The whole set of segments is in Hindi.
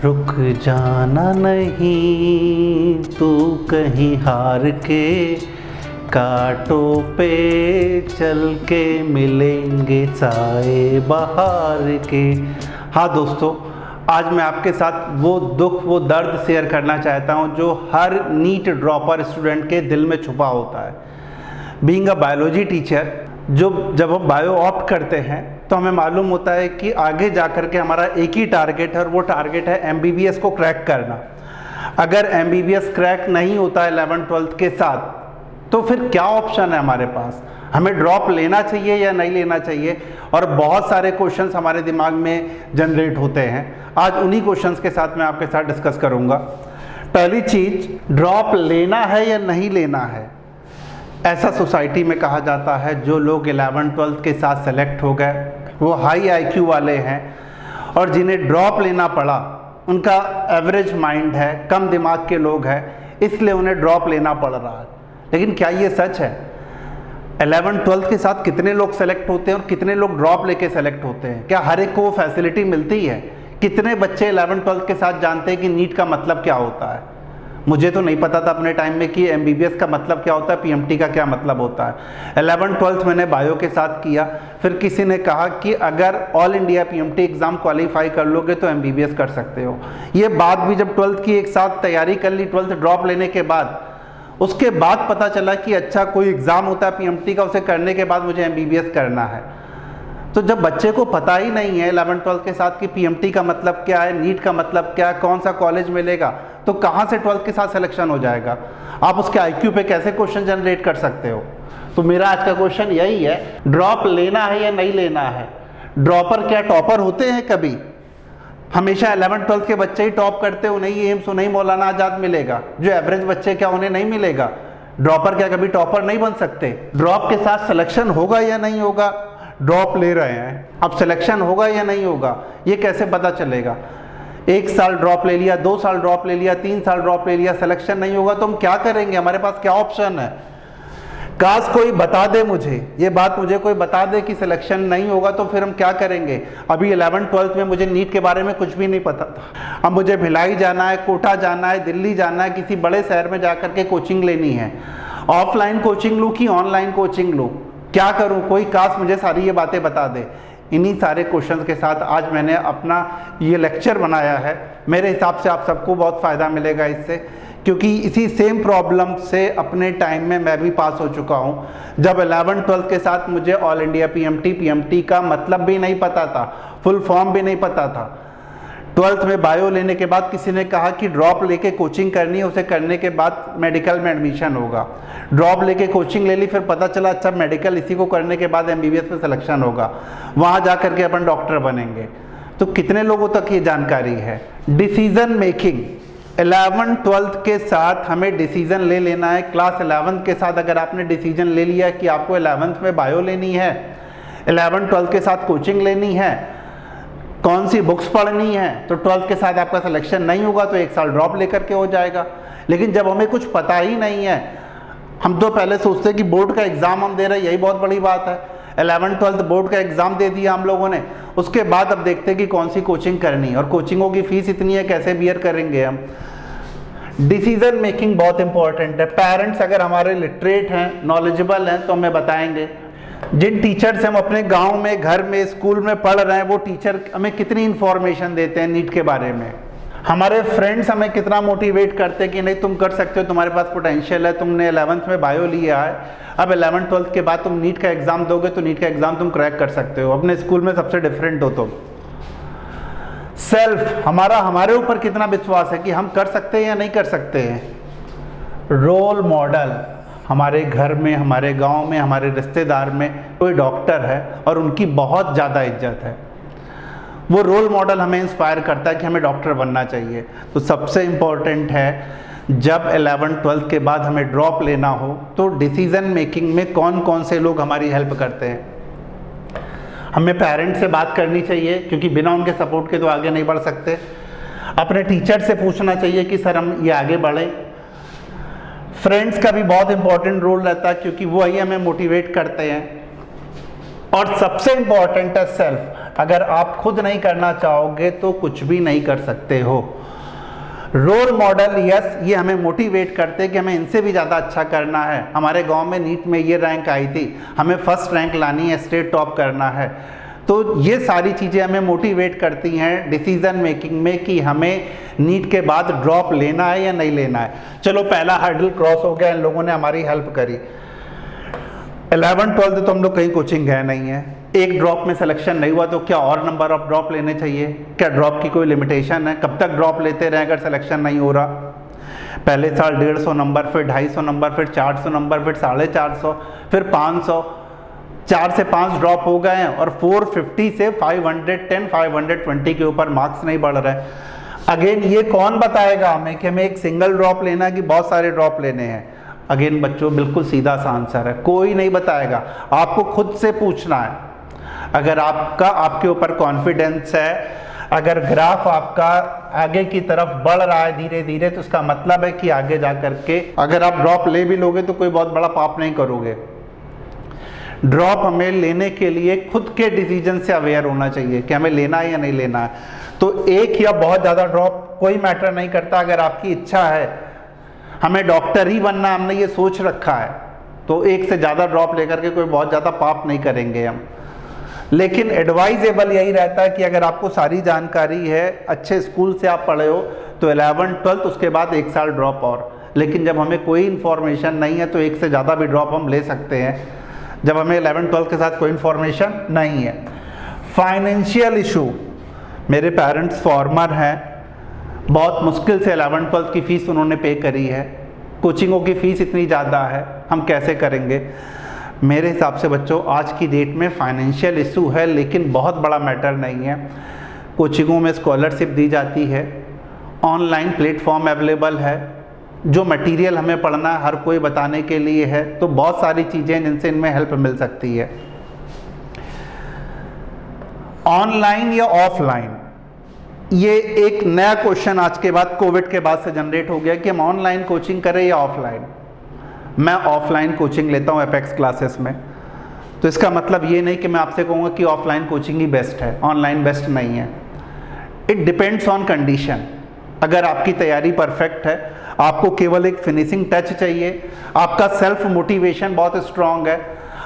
रुक जाना नहीं तू कहीं हार के, कांटों पे चल के मिलेंगे साए बहार के। हाँ दोस्तों, आज मैं आपके साथ वो दुख वो दर्द शेयर करना चाहता हूँ जो हर नीट ड्रॉपर स्टूडेंट के दिल में छुपा होता है। बीइंग अ बायोलॉजी टीचर, जब हम बायो ऑप्ट करते हैं तो हमें मालूम होता है कि आगे जा कर के हमारा एक ही टारगेट है और वो टारगेट है एमबीबीएस को क्रैक करना। अगर एमबीबीएस क्रैक नहीं होता है 11th-12th के साथ, तो फिर क्या ऑप्शन है हमारे पास? हमें ड्रॉप लेना चाहिए या नहीं लेना चाहिए? और बहुत सारे क्वेश्चंस हमारे दिमाग में जनरेट होते हैं। आज उन्हीं क्वेश्चंस के साथ मैं आपके साथ डिस्कस करूंगा। पहली चीज, ड्रॉप लेना है या नहीं लेना है? ऐसा सोसाइटी में कहा जाता है जो लोग 11th-12th के साथ सेलेक्ट हो गए वो हाई आईक्यू वाले हैं, और जिन्हें ड्रॉप लेना पड़ा उनका एवरेज माइंड है, कम दिमाग के लोग हैं, इसलिए उन्हें ड्रॉप लेना पड़ रहा है। लेकिन क्या ये सच है? 11th-12th के साथ कितने लोग सेलेक्ट होते हैं और कितने लोग ड्रॉप लेके सेलेक्ट होते हैं? क्या हर एक को वो फैसिलिटी मिलती है? कितने बच्चे 11th-12th के साथ जानते हैं कि नीट का मतलब क्या होता है? मुझे तो नहीं पता था अपने टाइम में कि एमबीबीएस का मतलब क्या होता है, पीएमटी का क्या मतलब होता है। 11th-12th मैंने बायो के साथ किया, फिर किसी ने कहा कि अगर all India PMT exam qualify कर लोगे तो एमबीबीएस कर सकते हो। ये बात भी जब 12th की एक साथ तैयारी कर ली, 12th ड्रॉप लेने के बाद, उसके बाद पता चला कि अच्छा कोई एग्ज़ाम होता है पीएमटी का, उसे करने के बाद मुझे एमबीबीएस करना है। तो जब बच्चे को पता ही नहीं है 11th-12th के साथ कि पीएमटी का मतलब क्या है, नीट का मतलब क्या है, कौन सा कॉलेज मिलेगा, तो कहाँ से 12th के साथ सिलेक्शन हो जाएगा? आप उसके आईक्यू पे कैसे क्वेश्चन जनरेट कर सकते हो? तो मेरा आज का क्वेश्चन यही है, ड्रॉप लेना है या नहीं लेना है? ड्रॉपर क्या टॉपर होते हैं कभी? हमेशा 11th-12th के बच्चे ही टॉप करते, उन्हें ही एम्स, उन्हें ही मौलाना आजाद मिलेगा? जो एवरेज बच्चे क्या उन्हें नहीं मिलेगा? ड्रॉपर क्या कभी टॉपर नहीं बन सकते? ड्रॉप के साथ सिलेक्शन होगा या नहीं होगा? ड्रॉप ले रहे हैं, अब सिलेक्शन होगा या नहीं होगा ये कैसे पता चलेगा? 1 साल ड्रॉप ले लिया, 2 साल ड्रॉप ले लिया, 3 साल ड्रॉप ले लिया, सिलेक्शन नहीं होगा तो हम क्या करेंगे? हमारे पास क्या ऑप्शन है? काश कोई बता दे मुझे, ये बात मुझे कोई बता दे कि सिलेक्शन नहीं होगा तो फिर हम क्या करेंगे। अभी 11th-12th में मुझे नीट के बारे में कुछ भी नहीं पता था। अब मुझे भिलाई जाना है, कोटा जाना है, दिल्ली जाना है, किसी बड़े शहर में जाकर के कोचिंग लेनी है। ऑफलाइन कोचिंग लूँ कि ऑनलाइन कोचिंग लूँ? क्या करूं? कोई काश मुझे सारी ये बातें बता दे। इन्हीं सारे क्वेश्चंस के साथ आज मैंने अपना ये लेक्चर बनाया है। मेरे हिसाब से आप सबको बहुत फ़ायदा मिलेगा इससे, क्योंकि इसी सेम प्रॉब्लम से अपने टाइम में मैं भी पास हो चुका हूं। जब 11th-12th के साथ मुझे ऑल इंडिया पीएमटी का मतलब भी नहीं पता था, फुल फॉर्म भी नहीं पता था। 12th में बायो लेने के बाद किसी ने कहा कि ड्रॉप लेके कोचिंग करनी है, उसे करने के बाद मेडिकल में एडमिशन होगा। ड्रॉप लेके कोचिंग ले ली, फिर पता चला अच्छा मेडिकल इसी को करने के बाद एमबीबीएस में सिलेक्शन होगा, वहाँ जा करके अपन डॉक्टर बनेंगे। तो कितने लोगों तक ये जानकारी है? डिसीजन मेकिंग 11th-12th के साथ हमें डिसीजन ले लेना है। क्लास 11th के साथ अगर आपने डिसीजन ले लिया कि आपको 11th में बायो लेनी है, 11th-12th के साथ कोचिंग लेनी है, कौन सी बुक्स पढ़नी है, तो 12th के साथ आपका सिलेक्शन नहीं होगा तो 1 साल ड्रॉप लेकर के हो जाएगा। लेकिन जब हमें कुछ पता ही नहीं है, हम तो पहले सोचते हैं कि बोर्ड का एग्ज़ाम हम दे रहे हैं, यही बहुत बड़ी बात है। 11th-12th बोर्ड का एग्ज़ाम दे दिया हम लोगों ने, उसके बाद अब देखते हैं कि कौन सी कोचिंग करनी है, और कोचिंगों की फ़ीस इतनी है, कैसे बियर करेंगे हम? डिसीजन मेकिंग बहुत इंपॉर्टेंट है। पेरेंट्स अगर हमारे लिटरेट हैं, नॉलेजेबल हैं, तो हमें बताएंगे। जिन टीचर से हम अपने गांव में, घर में, स्कूल में पढ़ रहे हैं, वो टीचर हमें कितनी इन्फॉर्मेशन देते हैं नीट के बारे में? हमारे फ्रेंड्स हमें कितना मोटिवेट करते हैं कि नहीं तुम कर सकते हो, तुम्हारे पास पोटेंशियल है, तुमने 11th में बायो लिया है, अब 11th-12th के बाद तुम नीट का एग्ज़ाम दोगे तो नीट का एग्ज़ाम तुम क्रैक कर सकते हो, अपने स्कूल में सबसे डिफरेंट हो तुम। सेल्फ, हमारे ऊपर कितना विश्वास है कि हम कर सकते हैं या नहीं कर सकते हैं? रोल मॉडल, हमारे घर में, हमारे गांव में, हमारे रिश्तेदार में कोई डॉक्टर है और उनकी बहुत ज़्यादा इज्जत है, वो रोल मॉडल हमें इंस्पायर करता है कि हमें डॉक्टर बनना चाहिए। तो सबसे इम्पॉर्टेंट है, जब 11th-12th के बाद हमें ड्रॉप लेना हो तो डिसीज़न मेकिंग में कौन कौन से लोग हमारी हेल्प करते हैं? हमें पेरेंट्स से बात करनी चाहिए, क्योंकि बिना उनके सपोर्ट के तो आगे नहीं बढ़ सकते। अपने टीचर से पूछना चाहिए कि सर हम ये आगे बढ़ें। फ्रेंड्स का भी बहुत इंपॉर्टेंट रोल रहता है, क्योंकि वो ही हमें मोटिवेट करते हैं। और सबसे इंपॉर्टेंट है सेल्फ। अगर आप खुद नहीं करना चाहोगे तो कुछ भी नहीं कर सकते हो। रोल मॉडल, यस, ये हमें मोटिवेट करते हैं कि हमें इनसे भी ज़्यादा अच्छा करना है। हमारे गांव में नीट में ये रैंक आई थी, हमें फर्स्ट रैंक लानी है, स्टेट टॉप करना है। तो ये सारी चीज़ें हमें मोटिवेट करती हैं डिसीज़न मेकिंग में कि हमें नीट के बाद ड्रॉप लेना है या नहीं लेना है। चलो पहला हर्डल क्रॉस हो गया, इन लोगों ने हमारी हेल्प करी। 11th-12th तो हम लोग कहीं कोचिंग गए नहीं है, एक ड्रॉप में सिलेक्शन नहीं हुआ तो क्या और नंबर ऑफ ड्रॉप लेने चाहिए? क्या ड्रॉप की कोई लिमिटेशन है? कब तक ड्रॉप लेते रहे अगर सिलेक्शन नहीं हो रहा? पहले साल 150 नंबर, फिर 250 नंबर, फिर 400 नंबर, फिर 450, फिर 500, 4 से 5 ड्रॉप हो गए हैं और 450 से 510, 520 के ऊपर मार्क्स नहीं बढ़ रहे। अगेन ये कौन बताएगा हमें कि हमें एक सिंगल ड्रॉप लेना है कि बहुत सारे ड्रॉप लेने हैं? अगेन बच्चों बिल्कुल सीधा सा आंसर है, कोई नहीं बताएगा, आपको खुद से पूछना है। अगर आपके ऊपर कॉन्फिडेंस है, अगर ग्राफ आपका आगे की तरफ बढ़ रहा है धीरे धीरे, तो इसका मतलब है कि आगे जा करके अगर आप ड्रॉप ले भी लोगे तो कोई बहुत बड़ा पाप नहीं करोगे। ड्रॉप हमें लेने के लिए खुद के डिसीजन से अवेयर होना चाहिए कि हमें लेना है या नहीं लेना है। तो एक या बहुत ज़्यादा ड्रॉप कोई मैटर नहीं करता। अगर आपकी इच्छा है हमें डॉक्टर ही बनना, हमने ये सोच रखा है, तो एक से ज़्यादा ड्रॉप लेकर के कोई बहुत ज़्यादा पाप नहीं करेंगे हम। लेकिन एडवाइजेबल यही रहता है कि अगर आपको सारी जानकारी है, अच्छे स्कूल से आप पढ़े हो, तो 11th-12th उसके बाद 1 साल ड्रॉप और। लेकिन जब हमें कोई इन्फॉर्मेशन नहीं है तो एक से ज़्यादा भी ड्रॉप हम ले सकते हैं, जब हमें 11th-12th के साथ कोई इन्फॉर्मेशन नहीं है। फाइनेंशियल इशू, मेरे पेरेंट्स फार्मर हैं, बहुत मुश्किल से 11th-12th की फ़ीस उन्होंने पे करी है, कोचिंगों की फ़ीस इतनी ज़्यादा है, हम कैसे करेंगे? मेरे हिसाब से बच्चों आज की डेट में फाइनेंशियल इशू है, लेकिन बहुत बड़ा मैटर नहीं है। कोचिंगों में स्कॉलरशिप दी जाती है, ऑनलाइन प्लेटफॉर्म अवेलेबल है, जो मटेरियल हमें पढ़ना है हर कोई बताने के लिए है, तो बहुत सारी चीज़ें जिनसे इनमें हेल्प मिल सकती है। ऑनलाइन या ऑफलाइन, ये एक नया क्वेश्चन आज के बाद, कोविड के बाद से जनरेट हो गया कि हम ऑनलाइन कोचिंग करें या ऑफलाइन। मैं ऑफलाइन कोचिंग लेता हूँ एपेक्स क्लासेस में, तो इसका मतलब ये नहीं कि मैं आपसे कहूँगा कि ऑफलाइन कोचिंग ही बेस्ट है, ऑनलाइन बेस्ट नहीं है। It depends on condition. अगर आपकी तैयारी परफेक्ट है, आपको केवल एक फिनिशिंग टच चाहिए, आपका सेल्फ मोटिवेशन बहुत स्ट्रांग है,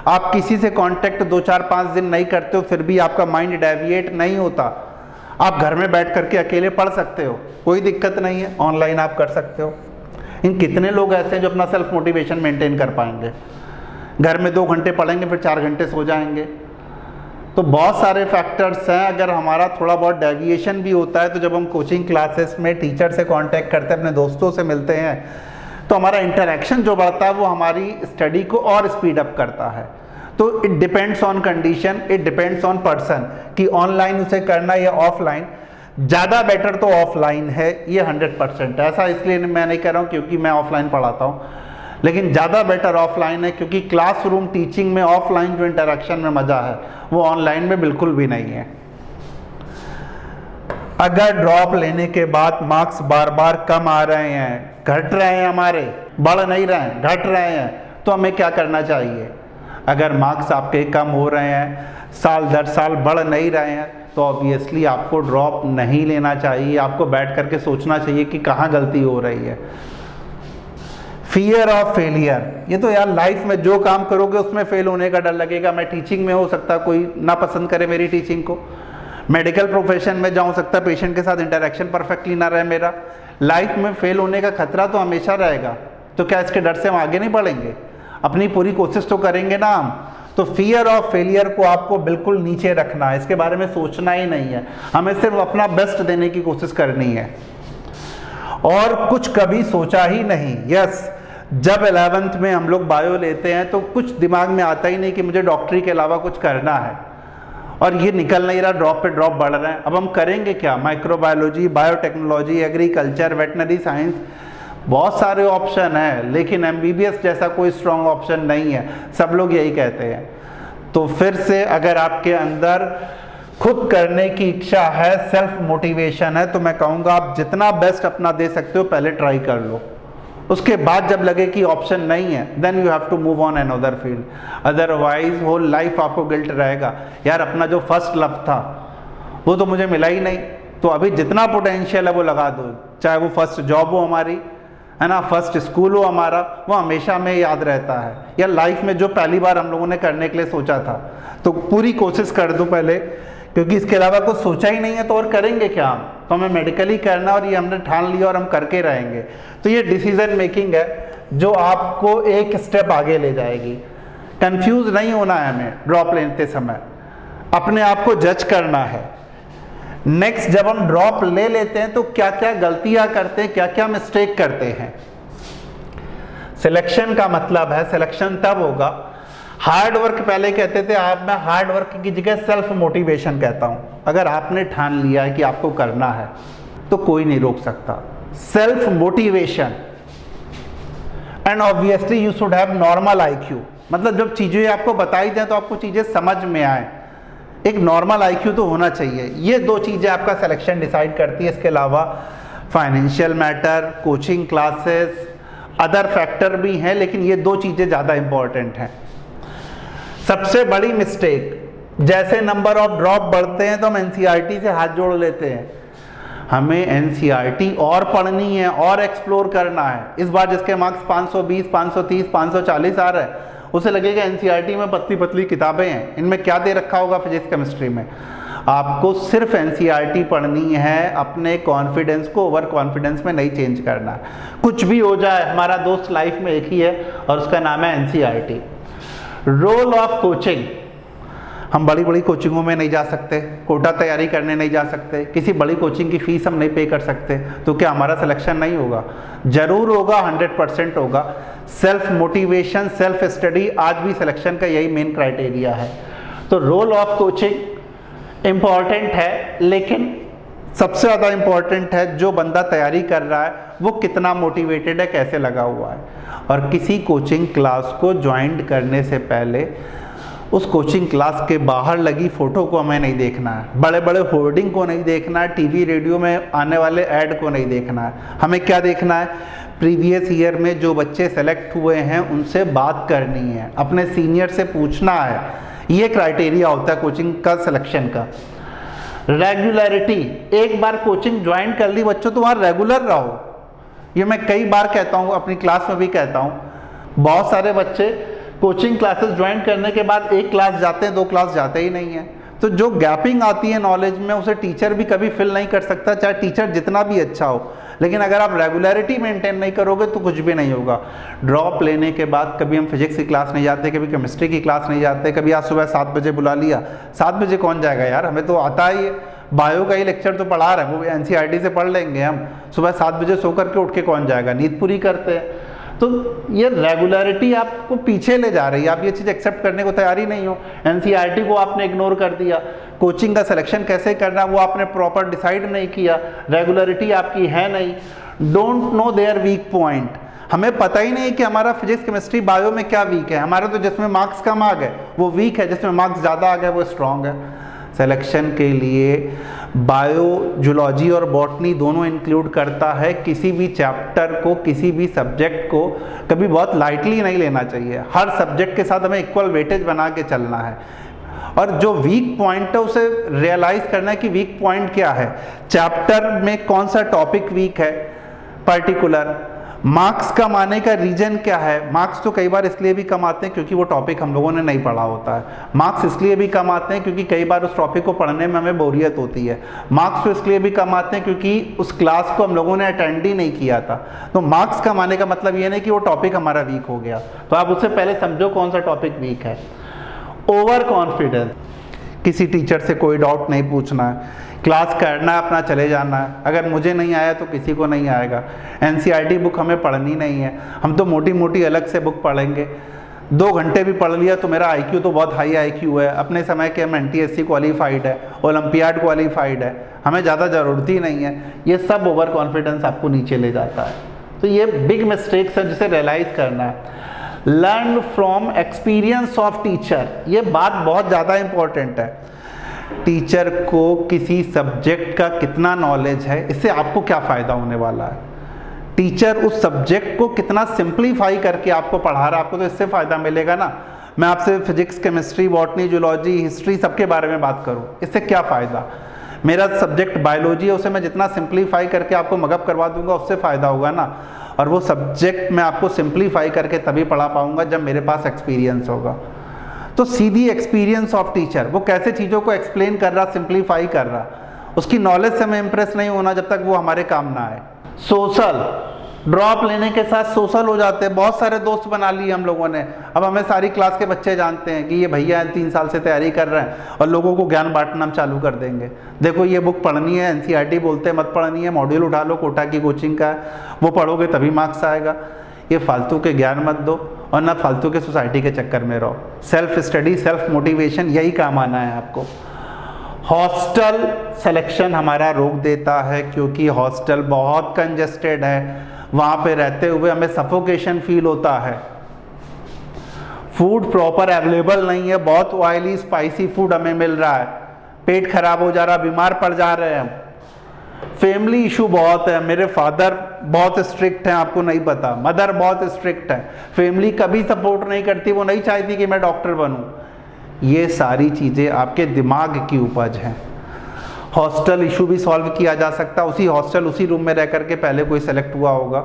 आप किसी से कांटेक्ट 2, 4, 5 दिन नहीं करते हो फिर भी आपका माइंड डेविएट नहीं होता, आप घर में बैठ करके अकेले पढ़ सकते हो, कोई दिक्कत नहीं है, ऑनलाइन आप कर सकते हो। इन कितने लोग ऐसे हैं जो अपना सेल्फ मोटिवेशन मेंटेन कर पाएंगे? घर में 2 घंटे पढ़ेंगे फिर 4 घंटे सो जाएंगे। तो बहुत सारे फैक्टर्स हैं। अगर हमारा थोड़ा बहुत डेविएशन भी होता है तो जब हम कोचिंग क्लासेस में टीचर से कांटेक्ट करते हैं, अपने दोस्तों से मिलते हैं, तो हमारा इंटरेक्शन जो बढ़ता है वो हमारी स्टडी को और स्पीड अप करता है। तो it depends on condition, it depends on person कि ऑनलाइन उसे करना या ऑफलाइन। ज़्यादा बेटर तो ऑफलाइन है, ये 100% है। ऐसा इसलिए मैं नहीं कह रहा हूँ क्योंकि मैं ऑफलाइन पढ़ाता हूँ, लेकिन ज़्यादा बेटर ऑफलाइन है, क्योंकि क्लासरूम टीचिंग में ऑफलाइन जो इंटरेक्शन में मज़ा है वो ऑनलाइन में बिल्कुल भी नहीं है। अगर ड्रॉप लेने के बाद मार्क्स बार बार कम आ रहे हैं, घट रहे हैं, हमारे बढ़ नहीं रहे हैं, घट रहे हैं, तो हमें क्या करना चाहिए? अगर मार्क्स आपके कम हो रहे हैं, साल दर साल बढ़ नहीं रहे हैं, तो ऑब्वियसली आपको ड्रॉप नहीं लेना चाहिए। आपको बैठ करके सोचना चाहिए कि कहाँ गलती हो रही है। फियर ऑफ फेलियर, ये तो यार लाइफ में जो काम करोगे उसमें फेल होने का डर लगेगा। मैं टीचिंग में, हो सकता कोई ना पसंद करे मेरी टीचिंग को, मेडिकल प्रोफेशन में जाऊँ, सकता पेशेंट के साथ इंटरेक्शन परफेक्टली ना रहे मेरा, लाइफ में फेल होने का खतरा तो हमेशा रहेगा। तो क्या इसके डर से हम आगे नहीं बढ़ेंगे? अपनी पूरी कोशिश तो करेंगे ना हम। तो फियर ऑफ फेलियर को आपको बिल्कुल नीचे रखना है, इसके बारे में सोचना ही नहीं है, हमें सिर्फ अपना बेस्ट देने की कोशिश करनी है और कुछ कभी सोचा ही नहीं। यस, जब 11th में हम लोग बायो लेते हैं तो कुछ दिमाग में आता ही नहीं कि मुझे डॉक्टरी के अलावा कुछ करना है, और ये निकल नहीं रहा, ड्रॉप पे ड्रॉप बढ़ रहे हैं। अब हम करेंगे क्या? Microbiology, biotechnology, agriculture, veterinary science, बहुत सारे ऑप्शन हैं, लेकिन MBBS जैसा कोई स्ट्रॉन्ग ऑप्शन नहीं है, सब लोग यही कहते हैं। तो फिर से अगर आपके अंदर खुद करने की इच्छा है, सेल्फ मोटिवेशन है, तो मैं कहूँगा आप जितना बेस्ट अपना दे सकते हो पहले ट्राई कर लो। उसके बाद जब लगे कि ऑप्शन नहीं है, then you have to move on another field. Otherwise whole life आपको गिल्ट रहेगा, यार अपना जो फर्स्ट लव था वो तो मुझे मिला ही नहीं। तो अभी जितना पोटेंशियल है वो लगा दो, चाहे वो फर्स्ट जॉब हो हमारी, है ना, फर्स्ट स्कूल हो हमारा, वो हमेशा में याद रहता है। या लाइफ में जो पहली बार हम लोगों ने करने के लिए सोचा था, तो पूरी कोशिश कर दो पहले, क्योंकि इसके अलावा कुछ सोचा ही नहीं है तो और करेंगे क्या हम। तो हमें मेडिकली करना और ये हमने ठान लिया और हम करके रहेंगे। तो ये डिसीजन मेकिंग है जो आपको एक स्टेप आगे ले जाएगी। कंफ्यूज नहीं होना है हमें ड्रॉप लेते समय, अपने आप को जज करना है। नेक्स्ट, जब हम ड्रॉप ले लेते हैं तो क्या क्या गलतियां करते हैं, क्या क्या मिस्टेक करते हैं। सिलेक्शन का मतलब है, सिलेक्शन तब होगा, हार्ड वर्क पहले कहते थे, आप मैं हार्ड वर्क की जगह सेल्फ मोटिवेशन कहता हूं। अगर आपने ठान लिया है कि आपको करना है तो कोई नहीं रोक सकता। Self motivation. And obviously you should have normal IQ, मतलब जब चीजें आपको बताई जाए तो आपको चीजें समझ में आए, एक नॉर्मल IQ तो होना चाहिए। ये दो चीजें आपका सिलेक्शन डिसाइड करती है। इसके अलावा financial matter, coaching classes, other factor भी हैं, लेकिन ये दो चीजें ज्यादा इंपॉर्टेंट हैं। सबसे बड़ी मिस्टेक, जैसे नंबर ऑफ ड्रॉप बढ़ते हैं तो हम NCERT से हाथ जोड़ लेते हैं। हमें NCERT और पढ़नी है और एक्सप्लोर करना है। इस बार जिसके मार्क्स 520, 530, 540 आ रहे हैं, उसे लगेगा NCERT में पतली पतली किताबें हैं, इनमें क्या दे रखा होगा फिजिक्स केमिस्ट्री में। आपको सिर्फ NCERT पढ़नी है, अपने कॉन्फिडेंस को ओवर कॉन्फिडेंस में नहीं चेंज करना। कुछ भी हो जाए, हमारा दोस्त लाइफ में एक ही है और उसका नाम है NCERT। रोल ऑफ कोचिंग, हम बड़ी बड़ी कोचिंगों में नहीं जा सकते, कोटा तैयारी करने नहीं जा सकते, किसी बड़ी कोचिंग की फीस हम नहीं पे कर सकते, तो क्या हमारा सिलेक्शन नहीं होगा? जरूर होगा, 100% होगा। सेल्फ मोटिवेशन, सेल्फ स्टडी आज भी सिलेक्शन का यही मेन क्राइटेरिया है। तो रोल ऑफ कोचिंग इम्पॉर्टेंट है, लेकिन सबसे ज़्यादा इम्पॉर्टेंट है जो बंदा तैयारी कर रहा है वो कितना मोटिवेटेड है, कैसे लगा हुआ है। और किसी कोचिंग क्लास को ज्वाइन करने से पहले उस कोचिंग क्लास के बाहर लगी फ़ोटो को हमें नहीं देखना है, बड़े बड़े होर्डिंग को नहीं देखना है, टीवी रेडियो में आने वाले ऐड को नहीं देखना है। हमें क्या देखना है? प्रीवियस ईयर में जो बच्चे सेलेक्ट हुए हैं उनसे बात करनी है, अपने सीनियर से पूछना है। ये क्राइटेरिया होता है कोचिंग का सिलेक्शन का। रेगुलरिटी, एक बार कोचिंग ज्वाइन कर ली बच्चों तो वहाँ रेगुलर रहो। ये मैं कई बार कहता हूँ, अपनी क्लास में भी कहता हूँ। बहुत सारे बच्चे कोचिंग क्लासेस ज्वाइन करने के बाद एक क्लास जाते हैं, दो क्लास जाते ही नहीं है। तो जो गैपिंग आती है नॉलेज में उसे टीचर भी कभी फिल नहीं कर सकता, चाहे टीचर जितना भी अच्छा हो। लेकिन अगर आप रेगुलरिटी मेंटेन नहीं करोगे तो कुछ भी नहीं होगा। ड्रॉप लेने के बाद कभी हम फिजिक्स की क्लास नहीं जाते, कभी केमिस्ट्री की क्लास नहीं जाते, कभी आज सुबह 7 बजे बुला लिया। 7 बजे कौन जाएगा यार, हमें तो आता ही है, बायो का ही लेक्चर तो पढ़ा रहे हैं, वो NCERT से पढ़ लेंगे हम। सुबह 7 बजे सो करके उठ के कौन जाएगा, नींद पूरी करते हैं। तो ये रेगुलरिटी आपको पीछे ले जा रही है, आप ये चीज़ एक्सेप्ट करने को तैयार ही नहीं हो। NCERT को आपने इग्नोर कर दिया, कोचिंग का सिलेक्शन कैसे करना वो आपने प्रॉपर डिसाइड नहीं किया, रेगुलरिटी आपकी है नहीं। Don't know there weak point, हमें पता ही नहीं कि हमारा फिजिक्स केमिस्ट्री बायो में क्या वीक है। हमारा तो जिसमें मार्क्स कम आ गए वो वीक है, जिसमें मार्क्स ज़्यादा आ गए वो स्ट्रॉन्ग है। सिलेक्शन के लिए बायो, जूलॉजी और बॉटनी दोनों इंक्लूड करता है। किसी भी चैप्टर को, किसी भी सब्जेक्ट को कभी बहुत लाइटली नहीं लेना चाहिए। हर सब्जेक्ट के साथ हमें इक्वल वेटेज बना के चलना है। और जो वीक पॉइंट है उसे रियलाइज करना है कि वीक पॉइंट क्या है, चैप्टर में कौन सा टॉपिक वीक है पर्टिकुलर। मार्क्स कम आने का रीजन क्या है? मार्क्स तो कई बार इसलिए भी कम आते हैं क्योंकि वो टॉपिक हम लोगों ने नहीं पढ़ा होता है। मार्क्स इसलिए भी कम आते हैं क्योंकि कई बार उस टॉपिक को पढ़ने में हमें बोरियत होती है। मार्क्स तो इसलिए भी कम आते हैं क्योंकि उस क्लास को हम लोगों ने अटेंड ही नहीं किया था। तो मार्क्स कम आने का मतलब ये नहीं कि वो टॉपिक हमारा वीक हो गया। तो आप उससे पहले समझो कौन सा टॉपिक वीक है। ओवर कॉन्फिडेंस, किसी टीचर से कोई डाउट नहीं पूछना है, क्लास करना है, अपना चले जाना है। अगर मुझे नहीं आया तो किसी को नहीं आएगा। NCERT बुक हमें पढ़नी नहीं है, हम तो मोटी मोटी अलग से बुक पढ़ेंगे। 2 घंटे भी पढ़ लिया तो मेरा IQ तो बहुत हाई IQ है। अपने समय के हम NTSC क्वालिफाइड है, ओलंपियाड क्वालिफाइड है, हमें ज़्यादा ज़रूरत ही नहीं है। ये सब ओवर कॉन्फिडेंस आपको नीचे ले जाता है। तो ये बिग मिस्टेक्स है जिसे रियलाइज़ करना है। Learn from experience of teacher, ये बात बहुत ज़्यादा इम्पोर्टेंट है। टीचर को किसी सब्जेक्ट का कितना नॉलेज है, इससे आपको क्या फ़ायदा होने वाला है। टीचर उस सब्जेक्ट को कितना सिंप्लीफाई करके आपको पढ़ा रहा है, आपको तो इससे फ़ायदा मिलेगा ना। मैं आपसे physics, chemistry, botany, zoology, history सबके बारे में बात करूं, इससे क्या फ़ायदा? मेरा सब्जेक्ट बायोलॉजी है, उसे मैं जितना सिंप्लीफाई करके आपको मगअप करवा दूंगा उससे फ़ायदा होगा ना। और वो सब्जेक्ट मैं आपको सिंप्लीफाई करके तभी पढ़ा पाऊंगा जब मेरे पास एक्सपीरियंस होगा। तो सीधी एक्सपीरियंस ऑफ टीचर, वो कैसे चीज़ों को एक्सप्लेन कर रहा, सिंप्लीफाई कर रहा, उसकी नॉलेज से हमें इम्प्रेस नहीं होना जब तक वो हमारे काम ना आए। सोशल, ड्रॉप लेने के साथ सोशल हो जाते हैं। बहुत सारे दोस्त बना लिए हम लोगों ने। अब हमें सारी क्लास के बच्चे जानते हैं कि ये भैया 3 साल से तैयारी कर रहे हैं और लोगों को ज्ञान बांटना हम चालू कर देंगे। देखो ये बुक पढ़नी है, एनसीईआरटी बोलते हैं मत पढ़नी है, मॉड्यूल उठा लो, कोटा की कोचिंग का है, वो पढ़ोगे तभी मार्क्स आएगा। ये फालतू के ज्ञान मत दो और ना फालतू के सोसाइटी के चक्कर में रहो। सेल्फ स्टडी, सेल्फ मोटिवेशन, यही काम आना है आपको। हॉस्टल सिलेक्शन हमारा रोक देता है क्योंकि हॉस्टल बहुत कंजेस्टेड है, वहाँ पे रहते हुए हमें सफोकेशन फील होता है। फूड प्रॉपर अवेलेबल नहीं है, बहुत ऑयली स्पाइसी फूड हमें मिल रहा है, पेट खराब हो जा रहा, बीमार पड़ जा रहे हैं हम। फैमिली इशू बहुत है, मेरे फादर बहुत स्ट्रिक्ट हैं, आपको नहीं पता, मदर बहुत स्ट्रिक्ट है, फैमिली कभी सपोर्ट नहीं करती, वो नहीं चाहती कि मैं डॉक्टर बनूं। ये सारी चीज़ें आपके दिमाग की उपज हैं। हॉस्टल इशू भी सॉल्व किया जा सकता, उसी हॉस्टल उसी रूम में रह करके पहले कोई सेलेक्ट हुआ होगा।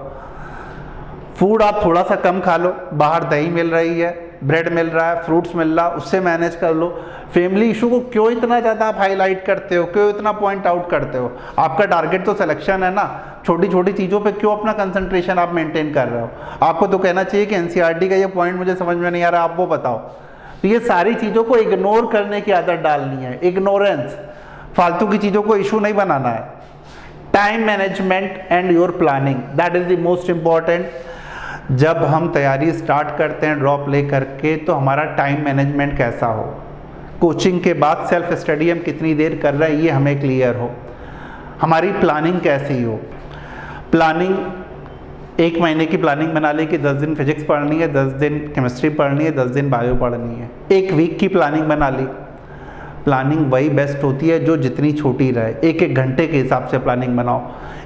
फूड आप थोड़ा सा कम खा लो, बाहर दही मिल रही है, ब्रेड मिल रहा है, फ्रूट्स मिल रहा है, उससे मैनेज कर लो। फैमिली इशू को क्यों इतना ज़्यादा आप हाईलाइट करते हो, क्यों इतना पॉइंट आउट करते हो? आपका टारगेट तो सिलेक्शन है ना, छोटी छोटी चीज़ों पे क्यों अपना कंसंट्रेशन आप मेंटेन कर रहे हो? आपको तो कहना चाहिए कि एनसीईआरटी का ये पॉइंट मुझे समझ में नहीं आ रहा, आप वो बताओ। तो ये सारी चीज़ों को इग्नोर करने की आदत डालनी है, इग्नोरेंस, फालतू की चीज़ों को इशू नहीं बनाना है। Time management and your planning, that is the most important. जब हम तैयारी स्टार्ट करते हैं ड्रॉप ले करके, तो हमारा टाइम मैनेजमेंट कैसा हो, कोचिंग के बाद सेल्फ स्टडी हम कितनी देर कर रहे हैं ये हमें क्लियर हो, हमारी प्लानिंग कैसी हो। प्लानिंग, 1 महीने की प्लानिंग बना ली कि 10 दिन फिजिक्स पढ़नी है, 10 दिन केमिस्ट्री पढ़नी है, 10 दिन बायो पढ़नी है। 1 वीक की प्लानिंग बना ली। प्लानिंग वही बेस्ट होती है जो जितनी छोटी रहे। 1-1 घंटे के हिसाब से प्लानिंग बनाओ,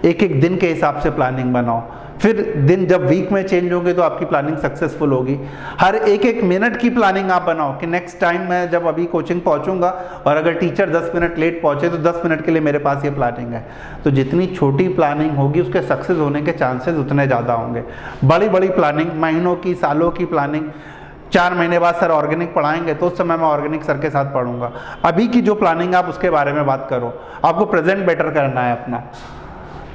1-1 दिन के हिसाब से प्लानिंग बनाओ। फिर दिन जब वीक में चेंज होंगे तो आपकी प्लानिंग सक्सेसफुल होगी। हर 1-1 मिनट की प्लानिंग आप बनाओ कि नेक्स्ट टाइम मैं जब अभी कोचिंग पहुंचूंगा और अगर टीचर 10 मिनट लेट पहुंचे तो 10 मिनट के लिए मेरे पास ये प्लानिंग है। तो जितनी छोटी प्लानिंग होगी उसके सक्सेस होने के चांसेस उतने ज़्यादा होंगे। बड़ी बड़ी प्लानिंग, महीनों की, सालों की प्लानिंग, 4 महीने बाद सर ऑर्गेनिक पढ़ाएंगे तो उस समय मैं ऑर्गेनिक सर के साथ पढ़ूंगा। अभी की जो प्लानिंग आप उसके बारे में बात करो, आपको प्रेजेंट बेटर करना है अपना।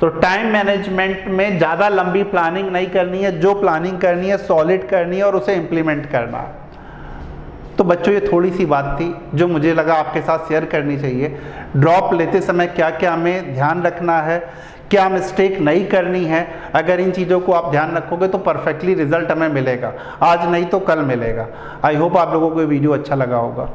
तो टाइम मैनेजमेंट में ज़्यादा लंबी प्लानिंग नहीं करनी है, जो प्लानिंग करनी है सॉलिड करनी है और उसे इम्प्लीमेंट करना है। तो बच्चों ये थोड़ी सी बात थी जो मुझे लगा आपके साथ शेयर करनी चाहिए। ड्रॉप लेते समय क्या क्या हमें ध्यान रखना है, क्या मिस्टेक नहीं करनी है। अगर इन चीज़ों को आप ध्यान रखोगे तो परफेक्टली रिजल्ट हमें मिलेगा, आज नहीं तो कल मिलेगा। आई होप आप लोगों को ये वीडियो अच्छा लगा होगा।